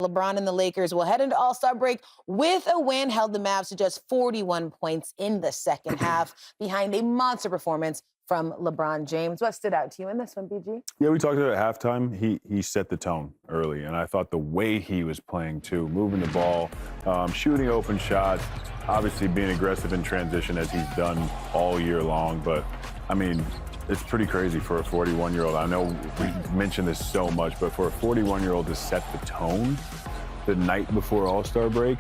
LeBron and the Lakers will head into All-Star break with a win, held the Mavs to just 41 points in the second half behind a monster performance from LeBron James. What stood out to you in this one, BG? Yeah, we talked about it at halftime. He set the tone early, and I thought the way he was playing, too, moving the ball, shooting open shots, obviously being aggressive in transition as he's done all year long. But, I mean, it's pretty crazy for a 41-year-old. I know we mentioned this so much, but for a 41-year-old to set the tone the night before All-Star break,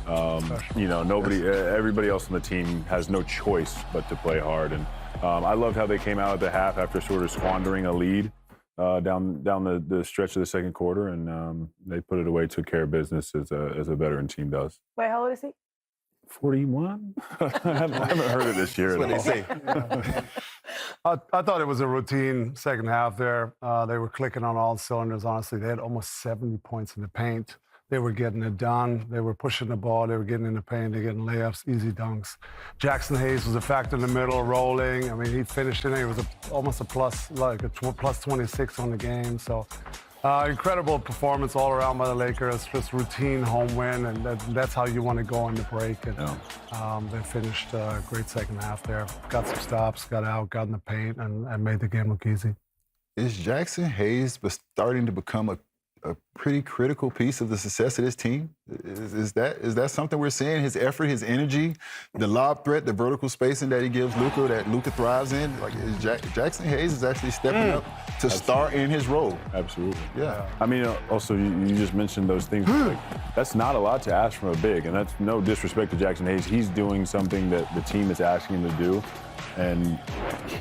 everybody else on the team has no choice but to play hard. And I loved how they came out at the half after sort of squandering a lead down the stretch of the second quarter, and they put it away, took care of business as a veteran team does. Wait, how old is he? 41? I haven't heard it this year. That's what they say. I thought it was a routine second half there. They were clicking on all cylinders, honestly. They had almost 70 points in the paint. They were getting it done. They were pushing the ball. They were getting in the paint. They were getting layups, easy dunks. Jackson Hayes was a factor in the middle, rolling. I mean, he finished in it. It was almost a plus 26 on the game. So incredible performance all around by the Lakers. Just routine home win, and that's how you want to go on the break. And they finished a great second half there. Got some stops, got out, got in the paint, and made the game look easy. Is Jackson Hayes starting to become a pretty critical piece of the success of this team? Is that something we're seeing? His effort, his energy, the lob threat, the vertical spacing that he gives Luka, that Luka thrives in. Like Jackson Hayes is actually stepping up to start in his role. Absolutely. Yeah. I mean, also you just mentioned those things. Like, that's not a lot to ask from a big, and that's no disrespect to Jackson Hayes. He's doing something that the team is asking him to do, and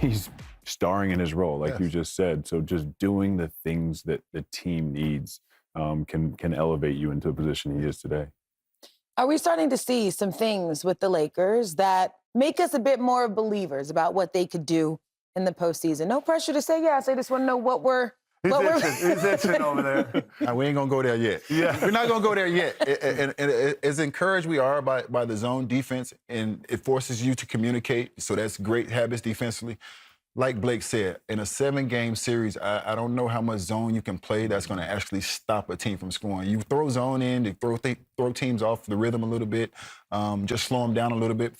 he's starring in his role, like you just said. So just doing the things that the team needs can elevate you into a position he is today. Are we starting to see some things with the Lakers that make us a bit more believers about what they could do in the postseason? No pressure to say yes. I just want to know what we're... He's itching over there. Now, we ain't going to go there yet. Yeah. We're not going to go there yet. And as encouraged we are by the zone defense, and it forces you to communicate, so that's great habits defensively. Like Blake said, in a 7-game series, I don't know how much zone you can play that's going to actually stop a team from scoring. You throw zone in, you throw teams off the rhythm a little bit, just slow them down a little bit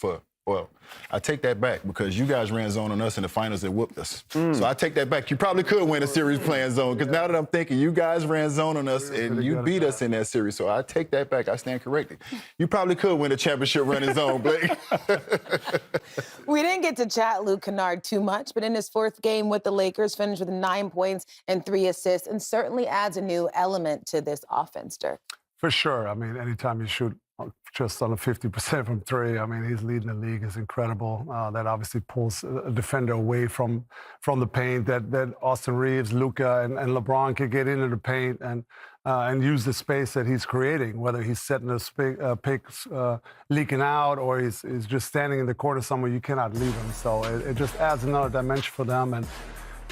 well, I take that back because you guys ran zone on us in the finals and whooped us. So I take that back. You probably could win a series playing zone, because now that I'm thinking, you guys ran zone on us and you beat us in that series. So I take that back. I stand corrected. You probably could win a championship running zone, Blake. We didn't get to chat Luke Kennard too much, but in his 4th game with the Lakers, finished with 9 points and 3 assists, and certainly adds a new element to this offense, Dirk. For sure. I mean, anytime you shoot just under 50% from 3, I mean, he's leading the league. Is incredible. That obviously pulls a defender away from the paint that Austin Reeves, Luka, and LeBron could get into the paint and use the space that he's creating, whether he's setting the picks leaking out or he's just standing in the corner somewhere. You cannot leave him. So it just adds another dimension for them. And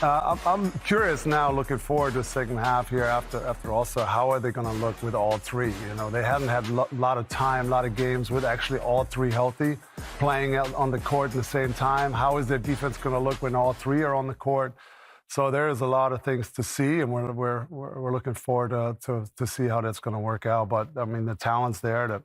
I'm curious now, looking forward to the second half here after also, how are they going to look with all 3? You know, they haven't had a lot of time, a lot of games with actually all 3 healthy, playing out on the court at the same time. How is their defense going to look when all 3 are on the court? So there is a lot of things to see, and we're looking forward to see how that's going to work out. But I mean, the talent's there that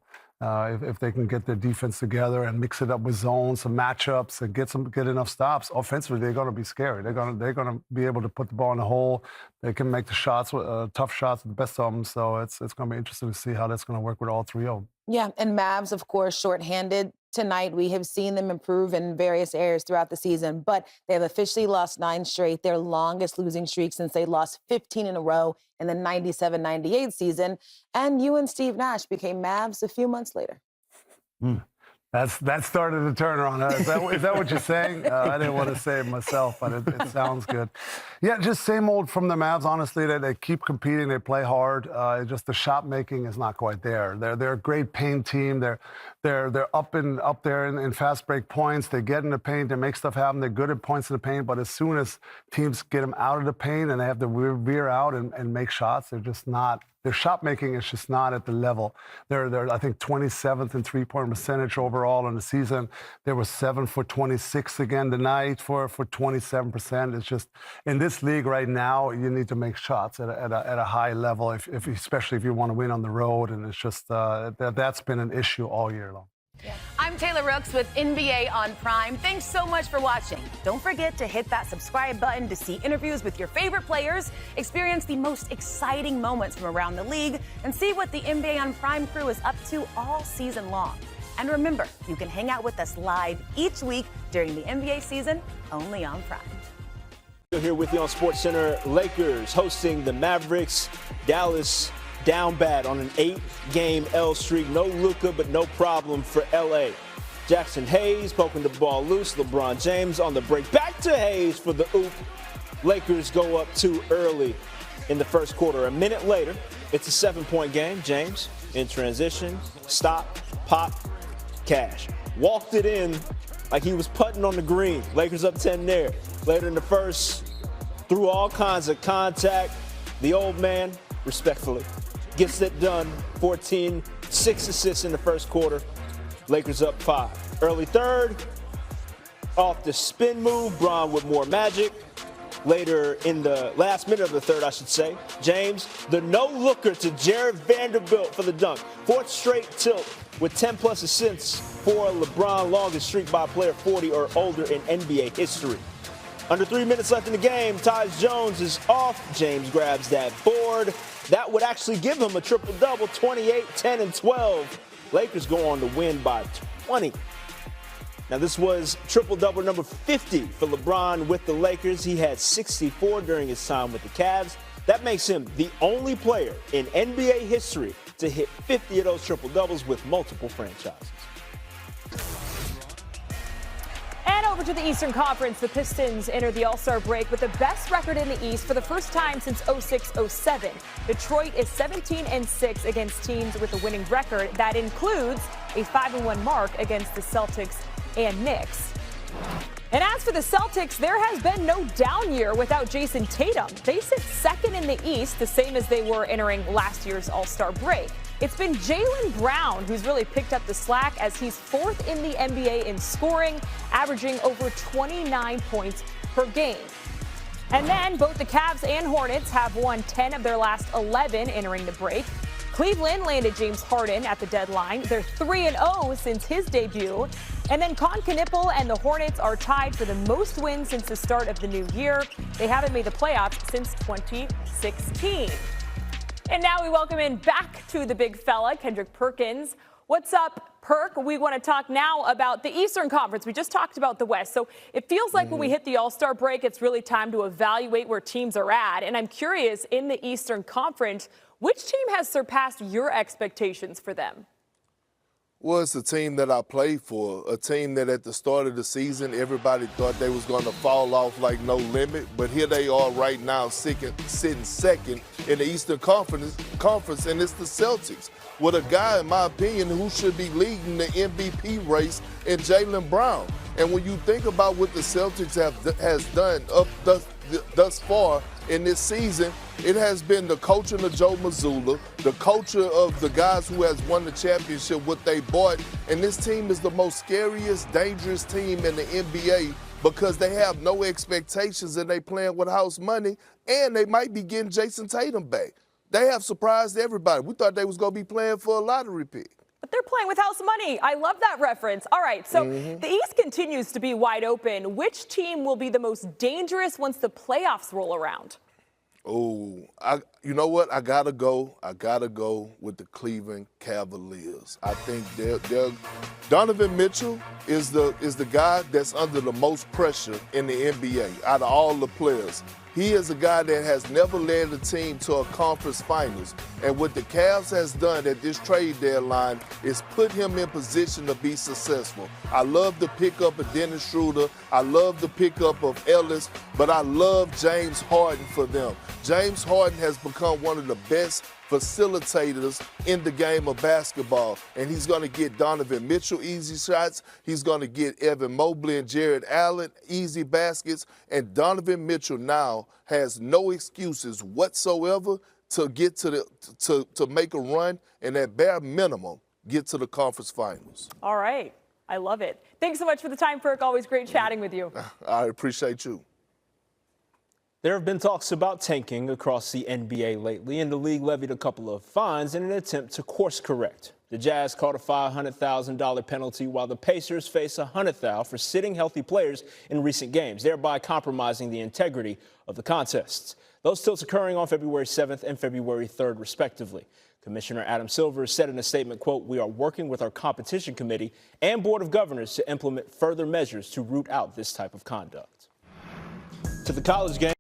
if they can get their defense together and mix it up with zones, some matchups, and get enough stops offensively, they're going to be scary. They're going to be able to put the ball in the hole. They can make the shots, tough shots, the best of them. So it's going to be interesting to see how that's going to work with all 3 of them. Yeah, and Mavs, of course, shorthanded tonight. We have seen them improve in various areas throughout the season, but they have officially lost 9 straight, their longest losing streak since they lost 15 in a row in the 97-98 season. And you and Steve Nash became Mavs a few months later. That started to turn around. Is that what you're saying? I didn't want to say it myself, but it sounds good. Yeah, just same old from the Mavs, honestly. They keep competing. They play hard. Just the shot making is not quite there. They're a great paint team. They're up there in fast break points. They get in the paint. They make stuff happen. They're good at points in the paint. But as soon as teams get them out of the paint and they have to veer out and make shots, they're just not their shot making is just not at the level. They're I think 27th in three-point percentage overall in the season. They were 7 for 26 again tonight for 27%. It's just in this league right now, you need to make shots at a high level, especially if you want to win on the road. And it's just that's been an issue all year long. I'm Taylor Rooks with NBA on Prime. Thanks so much for watching. Don't forget to hit that subscribe button to see interviews with your favorite players, experience the most exciting moments from around the league, and see what the NBA on Prime crew is up to all season long. And remember, you can hang out with us live each week during the NBA season, only on Prime. Here with you on SportsCenter. Lakers hosting the Mavericks. Dallas down bad on an 8-game L streak. No Luka, but no problem for LA. Jackson Hayes poking the ball loose. LeBron James on the break. Back to Hayes for the oop. Lakers go up too early in the first quarter. A minute later, it's a 7-point game. James in transition. Stop, pop, cash. Walked it in like he was putting on the green. Lakers up 10 there. Later in the first, through all kinds of contact, the old man, respectfully, gets it done. 14, 6 assists in the first quarter. Lakers up 5. Early third, off the spin move, Bron with more magic. Later in the last minute of the third, I should say, James, the no-looker to Jared Vanderbilt for the dunk. 4th straight tilt with 10-plus assists for LeBron, longest streak by a player 40 or older in NBA history. Under 3 minutes left in the game, Tyus Jones is off. James grabs that board. That would actually give him a triple-double, 28, 10, and 12. Lakers go on to win by 20. Now, this was triple-double number 50 for LeBron with the Lakers. He had 64 during his time with the Cavs. That makes him the only player in NBA history to hit 50 of those triple-doubles with multiple franchises. And over to the Eastern Conference, the Pistons enter the All-Star break with the best record in the East for the first time since 06-07. Detroit is 17-6 against teams with a winning record. That includes a 5-1 mark against the Celtics and Knicks. And as for the Celtics, there has been no down year without Jason Tatum. They sit second in the East, the same as they were entering last year's All-Star break. It's been Jaylen Brown who's really picked up the slack as he's 4th in the NBA in scoring, averaging over 29 points per game. And then both the Cavs and Hornets have won 10 of their last 11 entering the break. Cleveland landed James Harden at the deadline. They're 3-0 since his debut. And then Con Knipple and the Hornets are tied for the most wins since the start of the new year. They haven't made the playoffs since 2016. And now we welcome in back to the big fella, Kendrick Perkins. What's up, Perk? We want to talk now about the Eastern Conference. We just talked about the West. So it feels like when we hit the All-Star break, it's really time to evaluate where teams are at. And I'm curious, in the Eastern Conference, which team has surpassed your expectations for them? Well, it's a team that I played for, a team that at the start of the season, everybody thought they was going to fall off like no limit. But here they are right now sitting second in the Eastern Conference, and it's the Celtics, with a guy, in my opinion, who should be leading the MVP race in Jaylen Brown. And when you think about what the Celtics has done thus far in this season, it has been the coaching of Joe Mazzulla, the culture of the guys who has won the championship, what they bought. And this team is the most scariest, dangerous team in the NBA because they have no expectations and they playing with house money, and they might be getting Jason Tatum back. They have surprised everybody. We thought they was going to be playing for a lottery pick. But they're playing with house money. I love that reference. All right, so the East continues to be wide open. Which team will be the most dangerous once the playoffs roll around? Oh, you know what? I gotta go with the Cleveland Cavaliers. I think they're Donovan Mitchell is the guy that's under the most pressure in the NBA out of all the players. He is a guy that has never led a team to a conference finals. And what the Cavs has done at this trade deadline is put him in position to be successful. I love the pickup of Dennis Schroeder. I love the pickup of Ellis, but I love James Harden for them. James Harden has become one of the best facilitators in the game of basketball, and he's going to get Donovan Mitchell easy shots. He's going to get Evan Mobley and Jared Allen easy baskets, and Donovan Mitchell now has no excuses whatsoever to get to make a run, and at bare minimum, get to the conference finals. All right. I love it. Thanks so much for the time, Perk. Always great chatting with you. I appreciate you. There have been talks about tanking across the NBA lately, and the league levied a couple of fines in an attempt to course correct. The Jazz caught a $500,000 penalty, while the Pacers face $100,000 for sitting healthy players in recent games, thereby compromising the integrity of the contests. Those tilts occurring on February 7th and February 3rd, respectively. Commissioner Adam Silver said in a statement, quote, "We are working with our competition committee and board of governors to implement further measures to root out this type of conduct." To the college game.